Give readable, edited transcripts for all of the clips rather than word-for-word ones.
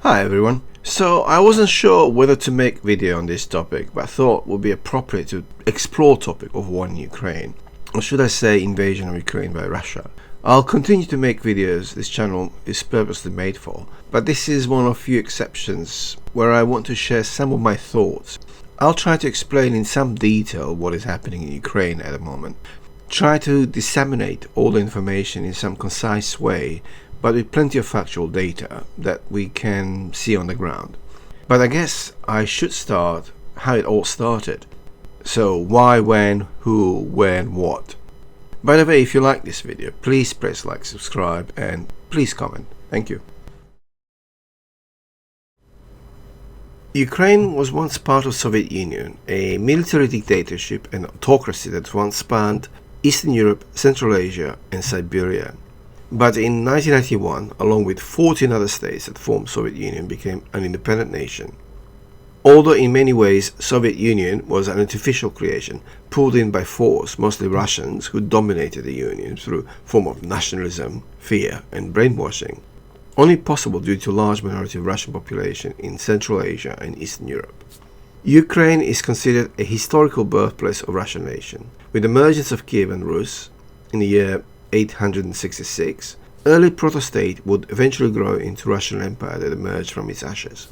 Hi everyone. So I wasn't sure whether to make video on this topic, but I thought it would be appropriate to explore topic of war in Ukraine, or should I say invasion of Ukraine by Russia. I'll continue to make videos this channel is purposely made for, but this is one of few exceptions where I want to share some of my thoughts. I'll try to explain in some detail what is happening in Ukraine at the moment, try to disseminate all the information in some concise way, but with plenty of factual data that we can see on the ground. But I guess I should start how it all started. So why, when, who, when, what. By the way, if you like this video, please press like, subscribe, and please comment. Thank you. Ukraine was once part of Soviet Union, a military dictatorship and autocracy that once spanned Eastern Europe, Central Asia, and Siberia. But in 1991, along with 14 other states that formed Soviet Union, became an independent nation. Although in many ways Soviet Union was an artificial creation, pulled in by force, mostly Russians, who dominated the Union through a form of nationalism, fear, and brainwashing, only possible due to large minority of Russian population in Central Asia and Eastern Europe. Ukraine is considered a historical birthplace of Russian nation. With the emergence of Kiev and Rus in the year 866, early proto-state would eventually grow into Russian Empire that emerged from its ashes.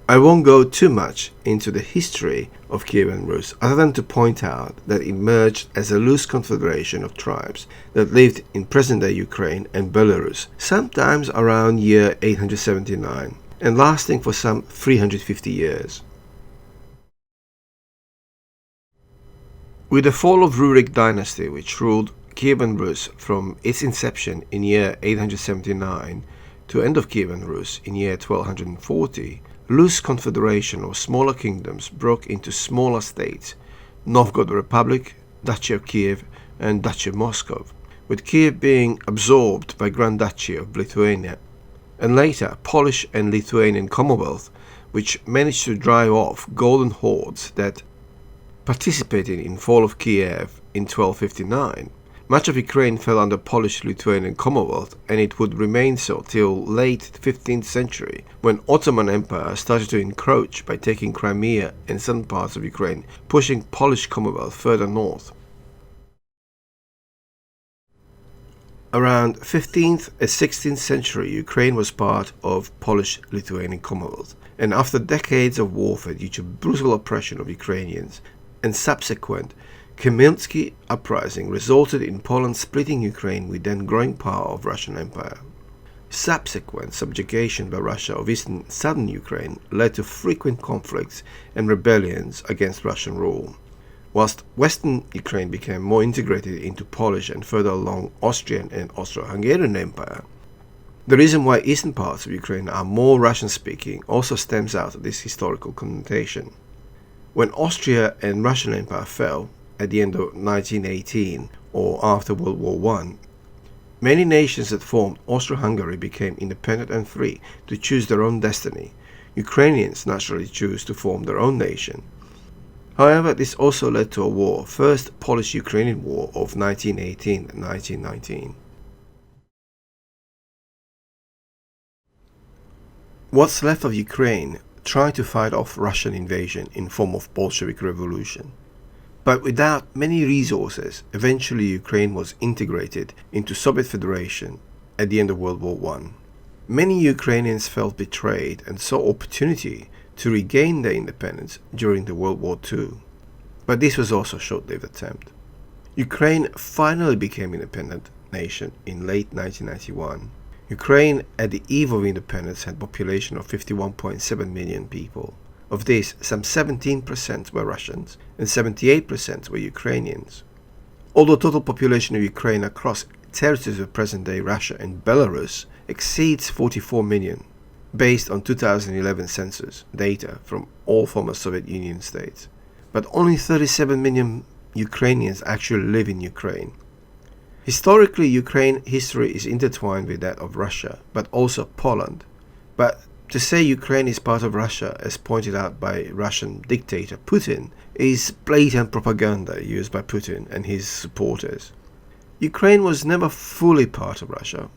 I won't go too much into the history of Kiev and Rus, other than to point out that it emerged as a loose confederation of tribes that lived in present-day Ukraine and Belarus, sometimes around year 879, and lasting for some 350 years. With the fall of Rurik dynasty, which ruled Kiev and Rus from its inception in year 879 to end of Kiev and Rus in year 1240, loose confederation of smaller kingdoms broke into smaller states: Novgorod Republic, Duchy of Kiev, and Duchy of Moscow, with Kiev being absorbed by Grand Duchy of Lithuania, and later Polish and Lithuanian Commonwealth, which managed to drive off golden hordes that participated in fall of Kiev in 1259. Much of Ukraine fell under Polish-Lithuanian Commonwealth, and it would remain so till late 15th century, when Ottoman Empire started to encroach by taking Crimea and some parts of Ukraine, pushing Polish Commonwealth further north. Around 15th and 16th century, Ukraine was part of Polish-Lithuanian Commonwealth, and after decades of warfare due to brutal oppression of Ukrainians and subsequent Khmelnytsky uprising resulted in Poland splitting Ukraine with then growing power of Russian Empire. Subsequent subjugation by Russia of eastern and southern Ukraine led to frequent conflicts and rebellions against Russian rule, whilst western Ukraine became more integrated into Polish and further along Austrian and Austro-Hungarian Empire. The reason why eastern parts of Ukraine are more Russian-speaking also stems out of this historical connotation. When Austria and Russian Empire fell, at the end of 1918 or after World War I, many nations that formed Austro-Hungary became independent and free to choose their own destiny. Ukrainians naturally chose to form their own nation. However, this also led to a war, First Polish-Ukrainian War of 1918 and 1919. What's left of Ukraine tried to fight off Russian invasion in form of Bolshevik revolution. But without many resources, eventually Ukraine was integrated into Soviet Federation at the end of World War I. Many Ukrainians felt betrayed and saw opportunity to regain their independence during the World War II. But this was also a short-lived attempt. Ukraine finally became an independent nation in late 1991. Ukraine at the eve of independence had a population of 51.7 million people. Of this, some 17% were Russians and 78% were Ukrainians. Although total population of Ukraine across territories of present-day Russia and Belarus exceeds 44 million, based on 2011 census data from all former Soviet Union states. But only 37 million Ukrainians actually live in Ukraine. Historically, Ukraine history is intertwined with that of Russia, but also Poland. But to say Ukraine is part of Russia, as pointed out by Russian dictator Putin, is blatant propaganda used by Putin and his supporters. Ukraine was never fully part of Russia.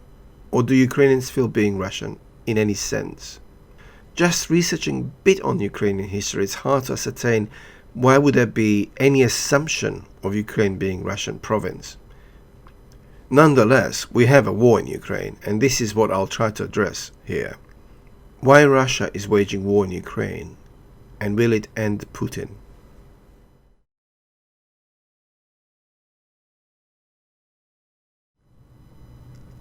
Or do Ukrainians feel being Russian in any sense? just researching a bit on Ukrainian history, it's hard to ascertain why would there be any assumption of Ukraine being Russian province. Nonetheless, we have a war in Ukraine, and this is what I'll try to address here. Why Russia is waging war in Ukraine, and will it end Putin?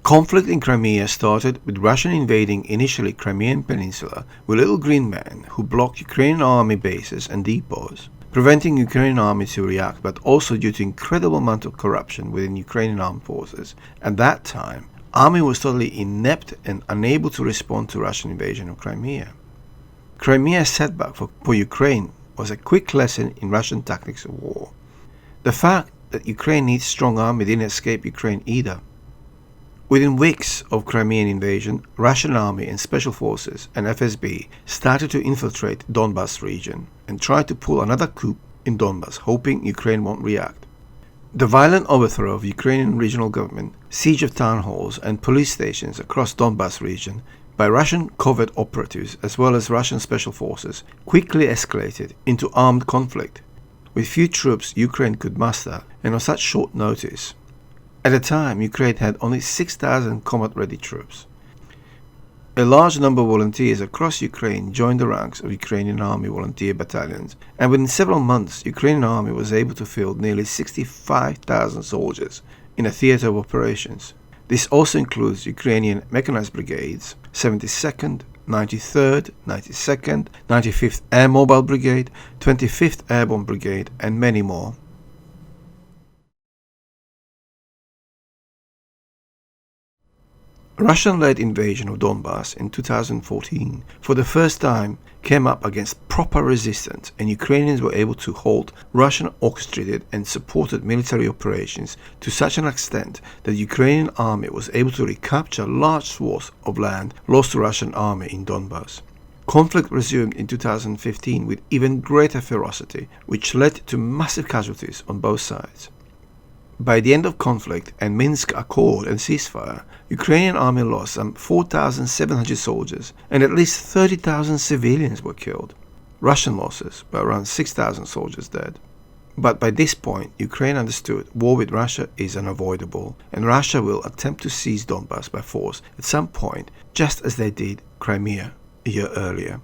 Conflict in Crimea started with Russian invading initially Crimean Peninsula with Little Green Men who blocked Ukrainian army bases and depots, preventing Ukrainian army to react, but also due to incredible amount of corruption within Ukrainian armed forces. At that time, army was totally inept and unable to respond to Russian invasion of Crimea. Crimea's setback for Ukraine was a quick lesson in Russian tactics of war. The fact that Ukraine needs strong army didn't escape Ukraine either. Within weeks of Crimean invasion, Russian army and special forces and FSB started to infiltrate Donbas region and try to pull another coup in Donbas, hoping Ukraine won't react. The violent overthrow of Ukrainian regional government, siege of town halls and police stations across Donbas region by Russian covert operatives as well as Russian special forces quickly escalated into armed conflict, with few troops Ukraine could muster and on such short notice. At the time, Ukraine had only 6,000 combat-ready troops. A large number of volunteers across Ukraine joined the ranks of Ukrainian army volunteer battalions, and within several months, Ukrainian army was able to field nearly 65,000 soldiers in a theatre of operations. This also includes Ukrainian mechanized brigades, 72nd, 93rd, 92nd, 95th Air Mobile Brigade, 25th Airborne Brigade, and many more. Russian-led invasion of Donbas in 2014 for the first time came up against proper resistance, and Ukrainians were able to halt Russian orchestrated and supported military operations to such an extent that the Ukrainian army was able to recapture large swaths of land lost to Russian army in Donbas. Conflict resumed in 2015 with even greater ferocity, which led to massive casualties on both sides. By the end of conflict and Minsk Accord and ceasefire, Ukrainian army lost some 4,700 soldiers and at least 30,000 civilians were killed. Russian losses were around 6,000 soldiers dead. But by this point, Ukraine understood war with Russia is unavoidable, and Russia will attempt to seize Donbas by force at some point, just as they did Crimea a year earlier.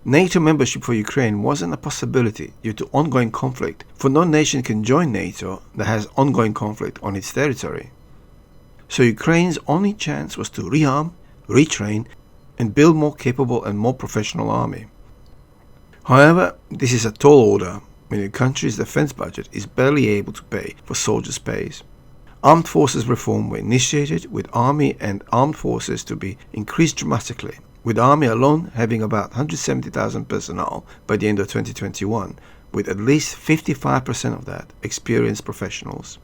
NATO membership for Ukraine wasn't a possibility due to ongoing conflict, for no nation can join NATO that has ongoing conflict on its territory. So Ukraine's only chance was to rearm, retrain, and build more capable and more professional army. However, this is a tall order when your country's defense budget is barely able to pay for soldiers' pay. Armed forces reform were initiated, with army and armed forces to be increased dramatically, with army alone having about 170,000 personnel by the end of 2021, with at least 55% of that experienced professionals.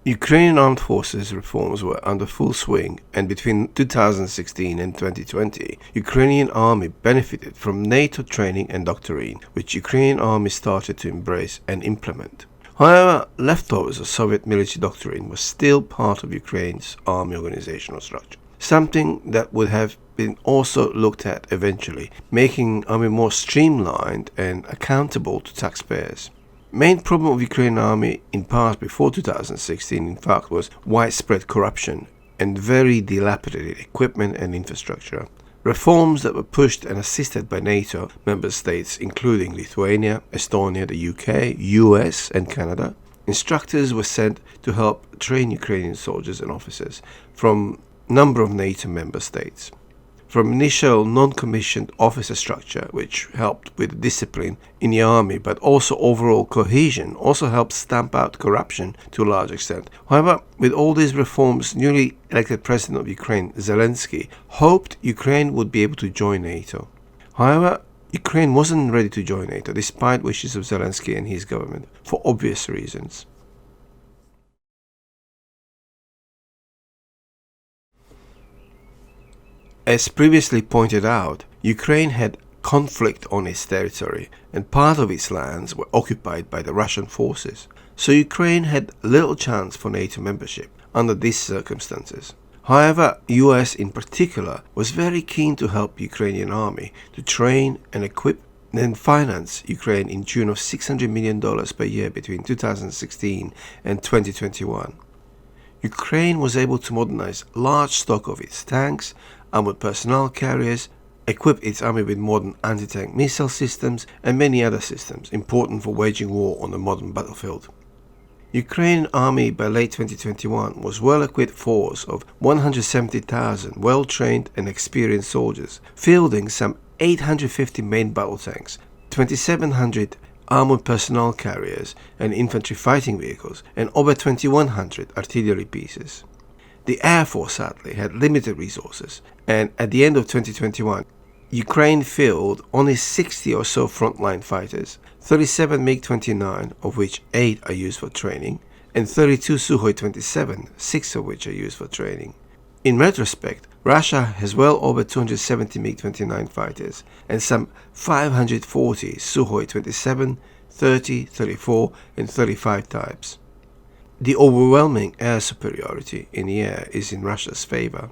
Ukrainian armed forces reforms were under full swing, and between 2016 and 2020, Ukrainian army benefited from NATO training and doctrine, which Ukrainian army started to embrace and implement. However, leftovers of Soviet military doctrine was still part of Ukraine's army organizational structure, something that would have been also looked at eventually, making army more streamlined and accountable to taxpayers. Main problem of Ukrainian army in past before 2016, in fact, was widespread corruption and very dilapidated equipment and infrastructure. Reforms that were pushed and assisted by NATO member states, including Lithuania, Estonia, the UK, US, and Canada. Instructors were sent to help train Ukrainian soldiers and officers from a number of NATO member states. From initial non-commissioned officer structure, which helped with discipline in the army, but also overall cohesion, also helped stamp out corruption to a large extent. However, with all these reforms, newly elected president of Ukraine, Zelensky, hoped Ukraine would be able to join NATO. However, Ukraine wasn't ready to join NATO, despite wishes of Zelensky and his government, for obvious reasons. As previously pointed out, Ukraine had conflict on its territory, and part of its lands were occupied by the Russian forces, so Ukraine had little chance for NATO membership under these circumstances. However, US in particular was very keen to help Ukrainian army to train and equip and finance Ukraine in tune of $600 million per year between 2016 and 2021. Ukraine was able to modernize large stock of its tanks, armored personnel carriers, equip its army with modern anti-tank missile systems and many other systems important for waging war on a modern battlefield. Ukrainian army by late 2021 was well-equipped force of 170,000 well-trained and experienced soldiers, fielding some 850 main battle tanks, 2,700 armored personnel carriers and infantry fighting vehicles, and over 2,100 artillery pieces. The Air Force sadly had limited resources, and at the end of 2021, Ukraine fielded only 60 or so frontline fighters, 37 MiG-29, of which 8 are used for training, and 32 Sukhoi-27, 6 of which are used for training. In retrospect, Russia has well over 270 MiG-29 fighters and some 540 Sukhoi-27, 30, 34, and 35 types. The overwhelming air superiority in the air is in Russia's favor.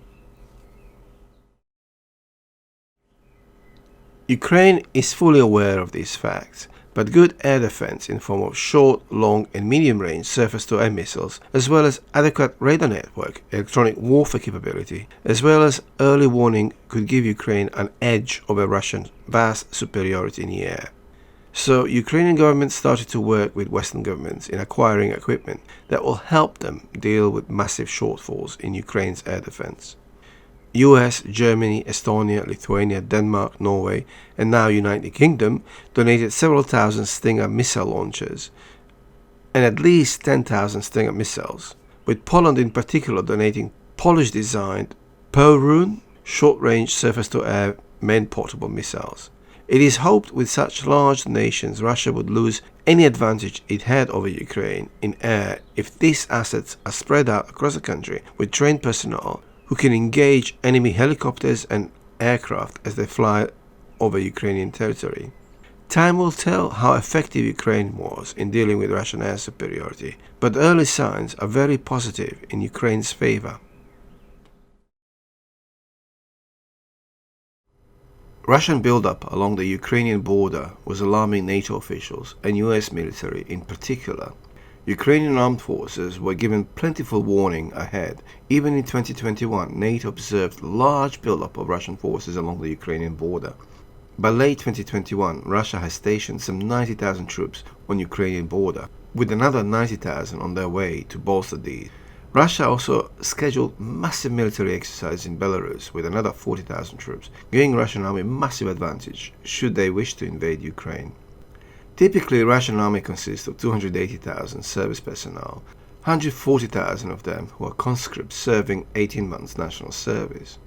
Ukraine is fully aware of these facts, but good air defense in form of short, long and medium-range surface-to-air missiles, as well as adequate radar network, electronic warfare capability, as well as early warning could give Ukraine an edge over Russia's vast superiority in the air. So Ukrainian government started to work with Western governments in acquiring equipment that will help them deal with massive shortfalls in Ukraine's air defense. US, Germany, Estonia, Lithuania, Denmark, Norway, and now United Kingdom donated several thousand Stinger missile launchers and at least 10,000 Stinger missiles, with Poland in particular donating Polish-designed Perun short-range surface-to-air man-portable missiles. It is hoped with such large donations Russia would lose any advantage it had over Ukraine in air if these assets are spread out across the country with trained personnel who can engage enemy helicopters and aircraft as they fly over Ukrainian territory. Time will tell how effective Ukraine was in dealing with Russian air superiority, but early signs are very positive in Ukraine's favor. Russian buildup along the Ukrainian border was alarming NATO officials and US military in particular. Ukrainian armed forces were given plentiful warning ahead. Even in 2021, NATO observed large buildup of Russian forces along the Ukrainian border. By late 2021, Russia has stationed some 90,000 troops on Ukrainian border, with another 90,000 on their way to bolster these. Russia also scheduled massive military exercises in Belarus with another 40,000 troops, giving Russian army massive advantage should they wish to invade Ukraine. Typically, Russian army consists of 280,000 service personnel, 140,000 of them who are conscripts serving 18 months national service.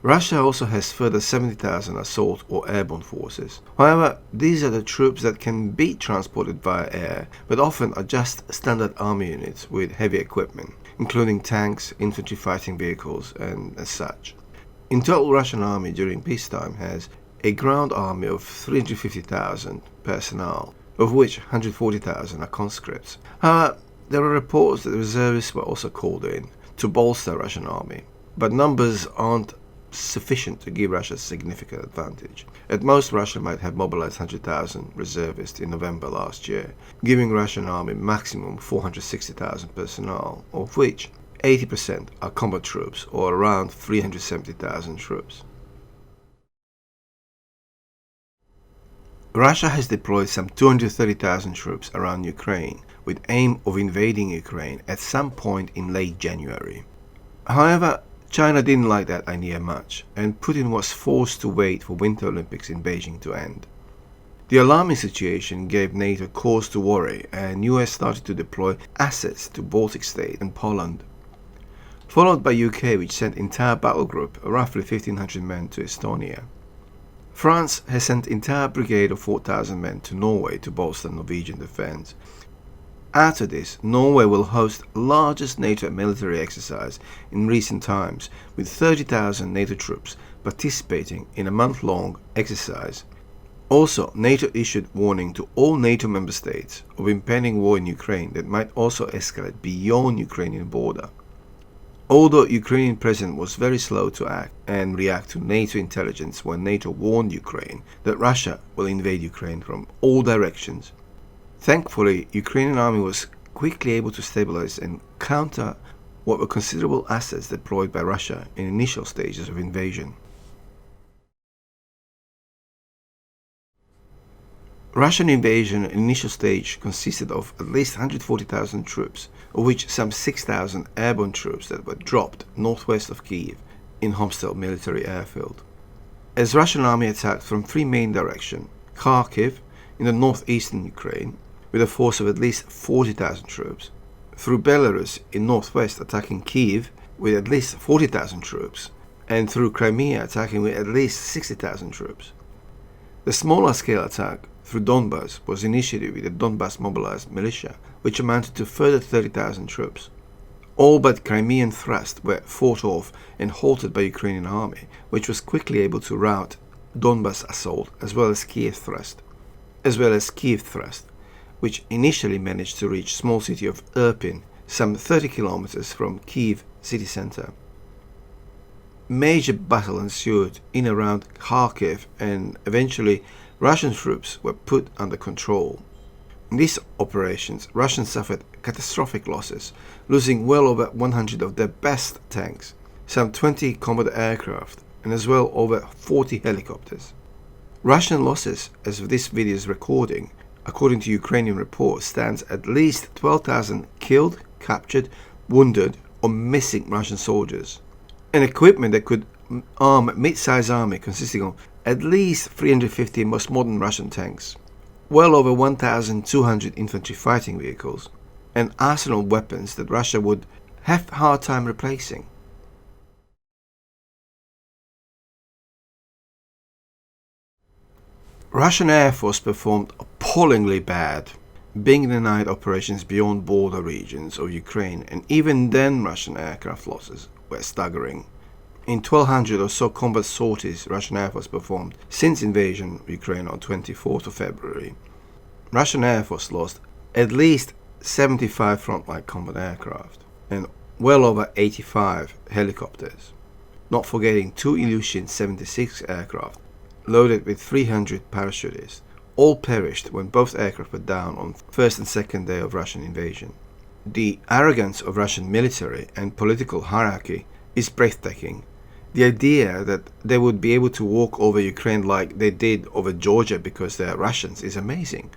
Russia also has further 70,000 assault or airborne forces. However, these are the troops that can be transported via air, but often are just standard army units with heavy equipment, including tanks, infantry fighting vehicles, and as such. In total, Russian army during peacetime has a ground army of 350,000 personnel, of which 140,000 are conscripts. However, there are reports that the reservists were also called in to bolster Russian army, but numbers aren't sufficient to give Russia a significant advantage. At most, Russia might have mobilized 100,000 reservists in November last year, giving Russian army maximum 460,000 personnel, of which 80% are combat troops, or around 370,000 troops. Russia has deployed some 230,000 troops around Ukraine with aim of invading Ukraine at some point in late January. However, China didn't like that idea much, and Putin was forced to wait for Winter Olympics in Beijing to end. The alarming situation gave NATO cause to worry, and US started to deploy assets to Baltic states and Poland, followed by UK, which sent entire battle group, roughly 1,500 men, to Estonia. France has sent entire brigade of 4,000 men to Norway to bolster Norwegian defense. After this, Norway will host the largest NATO military exercise in recent times, with 30,000 NATO troops participating in a month-long exercise. Also, NATO issued warning to all NATO member states of impending war in Ukraine that might also escalate beyond Ukrainian border. Although Ukrainian president was very slow to act and react to NATO intelligence when NATO warned Ukraine that Russia will invade Ukraine from all directions, thankfully Ukrainian army was quickly able to stabilize and counter what were considerable assets deployed by Russia in initial stages of invasion. Russian invasion initial stage consisted of at least 140,000 troops, of which some 6,000 airborne troops that were dropped northwest of Kiev in Homstel military airfield. As Russian army attacked from three main directions: Kharkiv in the northeastern Ukraine with a force of at least 40,000 troops, through Belarus in northwest attacking Kiev with at least 40,000 troops, and through Crimea attacking with at least 60,000 troops. The smaller scale attack through Donbas was initiated with the Donbas mobilized militia, which amounted to further 30,000 troops. All but Crimean thrust were fought off and halted by Ukrainian army, which was quickly able to rout Donbas assault as well as Kiev thrust, which initially managed to reach small city of Irpin, some 30 kilometers from Kiev city center. Major battle ensued in and around Kharkiv, and eventually Russian troops were put under control. In these operations, Russians suffered catastrophic losses, losing well over 100 of their best tanks, some 20 combat aircraft, and as well over 40 helicopters. Russian losses, as of this video's recording, according to Ukrainian reports, stands at least 12,000 killed, captured, wounded, or missing Russian soldiers, and equipment that could arm a mid-sized army consisting of at least 350 most modern Russian tanks, well over 1,200 infantry fighting vehicles, and arsenal weapons that Russia would have a hard time replacing. Russian Air Force performed appallingly bad, being denied operations beyond border regions of Ukraine, and even then Russian aircraft losses were staggering. In 1,200 or so combat sorties Russian Air Force performed since invasion of Ukraine on 24th of February, Russian Air Force lost at least 75 frontline combat aircraft and well over 85 helicopters, not forgetting 2 Ilyushin 76 aircraft loaded with 300 parachutists. All perished when both aircraft were down on first and second day of Russian invasion. The arrogance of Russian military and political hierarchy is breathtaking. The idea that they would be able to walk over Ukraine like they did over Georgia because they are Russians is amazing.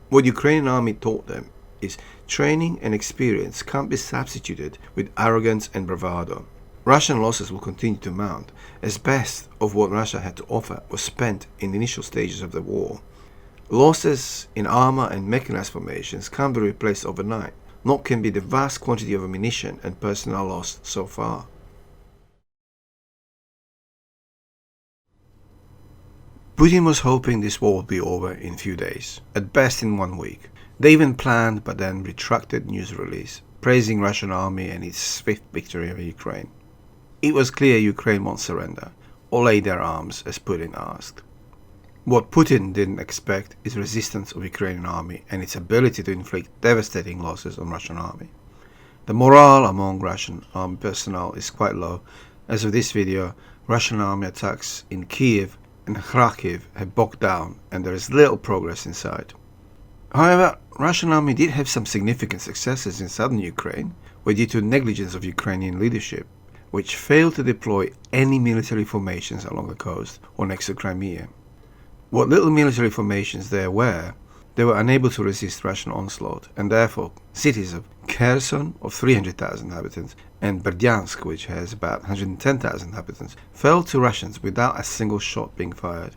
What Ukrainian army taught them is training and experience can't be substituted with arrogance and bravado. Russian losses will continue to mount, as best of what Russia had to offer was spent in the initial stages of the war. Losses in armor and mechanized formations can't be replaced overnight, nor can be the vast quantity of ammunition and personnel lost so far. Putin was hoping this war would be over in a few days, at best in 1 week. They even planned but then retracted news release, praising Russian army and its swift victory over Ukraine. It was clear Ukraine won't surrender, or lay their arms as Putin asked. What Putin didn't expect is resistance of Ukrainian army and its ability to inflict devastating losses on Russian army. The morale among Russian army personnel is quite low. As of this video, Russian army attacks in Kiev and Kharkiv have bogged down and there is little progress in sight. However, Russian army did have some significant successes in southern Ukraine, were due to negligence of Ukrainian leadership, which failed to deploy any military formations along the coast or next to Crimea. What little military formations there were, they were unable to resist Russian onslaught, and therefore cities of Kherson, of 300,000 inhabitants, and Berdyansk, which has about 110,000 inhabitants, fell to Russians without a single shot being fired.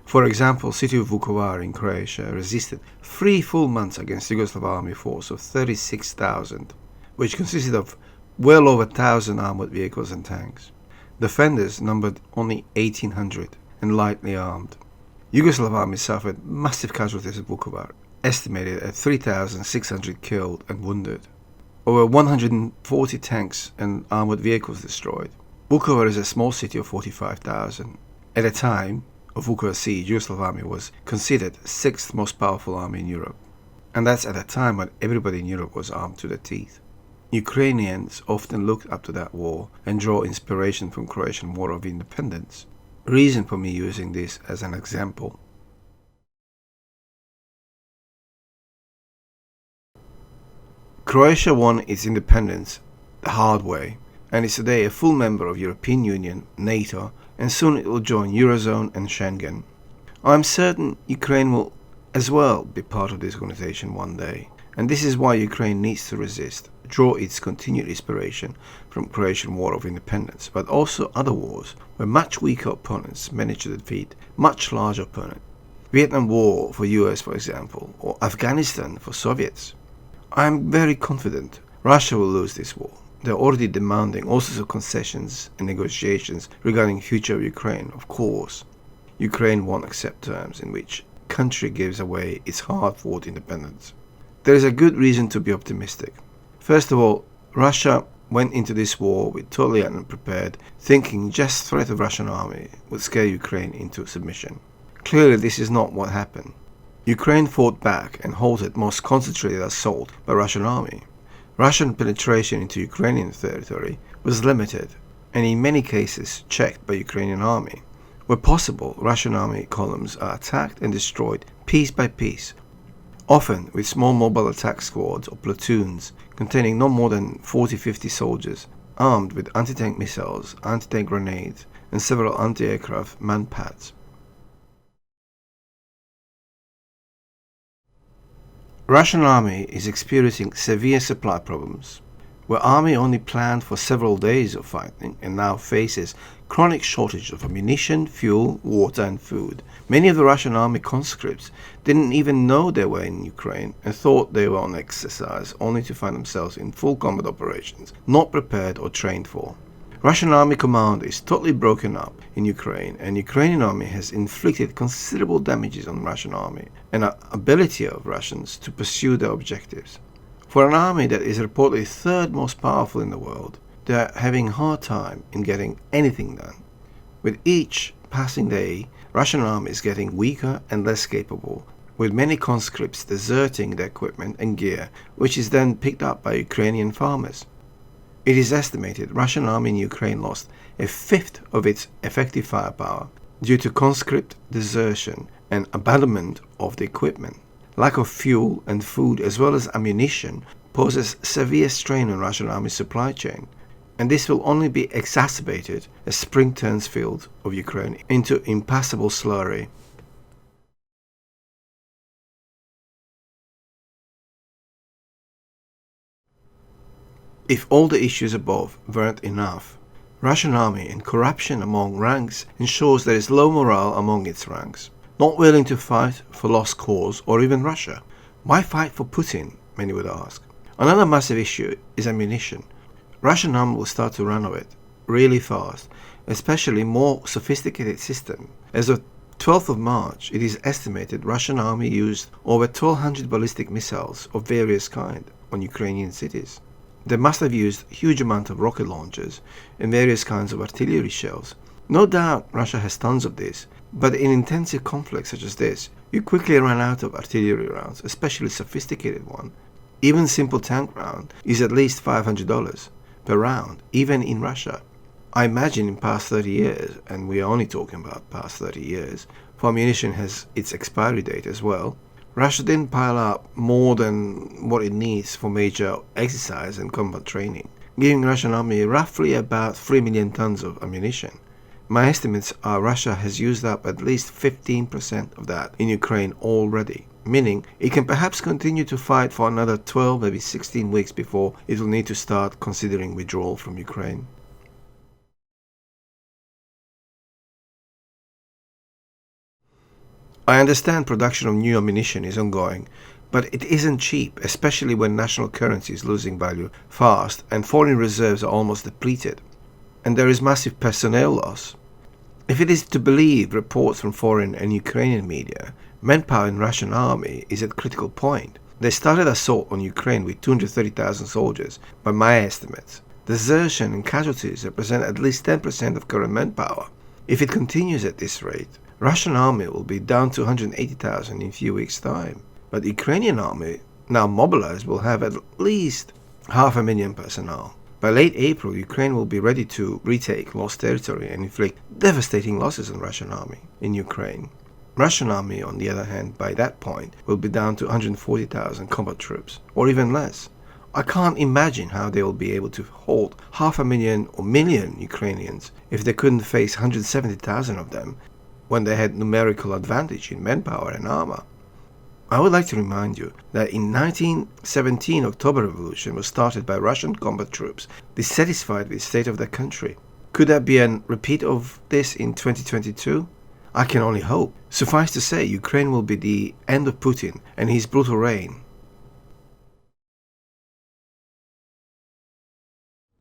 For example, city of Vukovar in Croatia resisted 3 full months against Yugoslav army force of 36,000, which consisted of well over 1,000 armored vehicles and tanks. Defenders numbered only 1,800 and lightly armed. Yugoslav army suffered massive casualties at Vukovar, estimated at 3,600 killed and wounded. Over 140 tanks and armored vehicles destroyed. Vukovar is a small city of 45,000. At the time of Vukovar siege, Yugoslav army was considered 6th most powerful army in Europe. And that's at a time when everybody in Europe was armed to the teeth. Ukrainians often look up to that war and draw inspiration from Croatian War of Independence. Reason for me using this as an example. Croatia won its independence the hard way and is today a full member of European Union, NATO, and soon it will join Eurozone and Schengen. I am certain Ukraine will as well be part of this organization one day, and this is why Ukraine needs to resist, draw its continued inspiration from Croatian War of Independence, but also other wars where much weaker opponents managed to defeat much larger opponents. Vietnam War for US, for example, or Afghanistan for Soviets. I am very confident Russia will lose this war. They are already demanding all sorts of concessions and negotiations regarding future of Ukraine, of course. Ukraine won't accept terms in which country gives away its hard-fought independence. There is a good reason to be optimistic. First of all, Russia went into this war with totally unprepared, thinking just threat of Russian army would scare Ukraine into submission. Clearly this is not what happened. Ukraine fought back and halted most concentrated assault by Russian army. Russian penetration into Ukrainian territory was limited and in many cases checked by Ukrainian army. Where possible, Russian army columns are attacked and destroyed piece by piece, often with small mobile attack squads or platoons containing no more than 40-50 soldiers, armed with anti-tank missiles, anti-tank grenades, and several anti-aircraft manpads. Russian army is experiencing severe supply problems, where army only planned for several days of fighting and now faces chronic shortage of ammunition, fuel, water and food. Many of the Russian army conscripts didn't even know they were in Ukraine and thought they were on exercise only to find themselves in full combat operations, not prepared or trained for. Russian army command is totally broken up in Ukraine, and Ukrainian army has inflicted considerable damages on Russian army and ability of Russians to pursue their objectives. For an army that is reportedly third most powerful in the world, they are having a hard time in getting anything done. With each passing day, Russian army is getting weaker and less capable, with many conscripts deserting their equipment and gear, which is then picked up by Ukrainian farmers. It is estimated Russian army in Ukraine lost a fifth of its effective firepower due to conscript desertion and abandonment of the equipment. Lack of fuel and food as well as ammunition poses severe strain on Russian army's supply chain, and this will only be exacerbated as spring turns field of Ukraine into impassable slurry. If all the issues above weren't enough, Russian army and corruption among ranks ensures there is low morale among its ranks, not willing to fight for lost cause or even Russia. Why fight for Putin, many would ask. Another massive issue is ammunition. Russian army will start to run out of it really fast, especially more sophisticated system. As of 12th of March, it is estimated Russian army used over 1,200 ballistic missiles of various kinds on Ukrainian cities. They must have used huge amount of rocket launchers and various kinds of artillery shells. No doubt Russia has tons of this, but in intensive conflicts such as this, you quickly run out of artillery rounds, especially sophisticated one. Even simple tank round is at least $500 per round, even in Russia. I imagine in past 30 years, and we are only talking about past 30 years, for ammunition has its expiry date as well, Russia didn't pile up more than what it needs for major exercise and combat training, giving Russian army roughly about 3 million tons of ammunition. My estimates are Russia has used up at least 15% of that in Ukraine already, meaning it can perhaps continue to fight for another 12, maybe 16 weeks before it will need to start considering withdrawal from Ukraine. I understand production of new ammunition is ongoing, but it isn't cheap, especially when national currency is losing value fast and foreign reserves are almost depleted, and there is massive personnel loss. If it is to believe reports from foreign and Ukrainian media, manpower in Russian army is at critical point. They started assault on Ukraine with 230,000 soldiers, by my estimates. Desertion and casualties represent at least 10% of current manpower. If it continues at this rate, Russian army will be down to 180,000 in a few weeks' time. But the Ukrainian army, now mobilized, will have at least 500,000 personnel. By late April, Ukraine will be ready to retake lost territory and inflict devastating losses on Russian army in Ukraine. Russian army, on the other hand, by that point, will be down to 140,000 combat troops, or even less. I can't imagine how they will be able to hold 500,000 or million Ukrainians if they couldn't face 170,000 of them when they had numerical advantage in manpower and armor. I would like to remind you that in 1917 October Revolution was started by Russian combat troops dissatisfied with the state of their country. Could that be a repeat of this in 2022? I can only hope. Suffice to say, Ukraine will be the end of Putin and his brutal reign.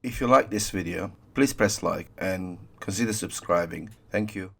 If you like this video, please press like and consider subscribing. Thank you.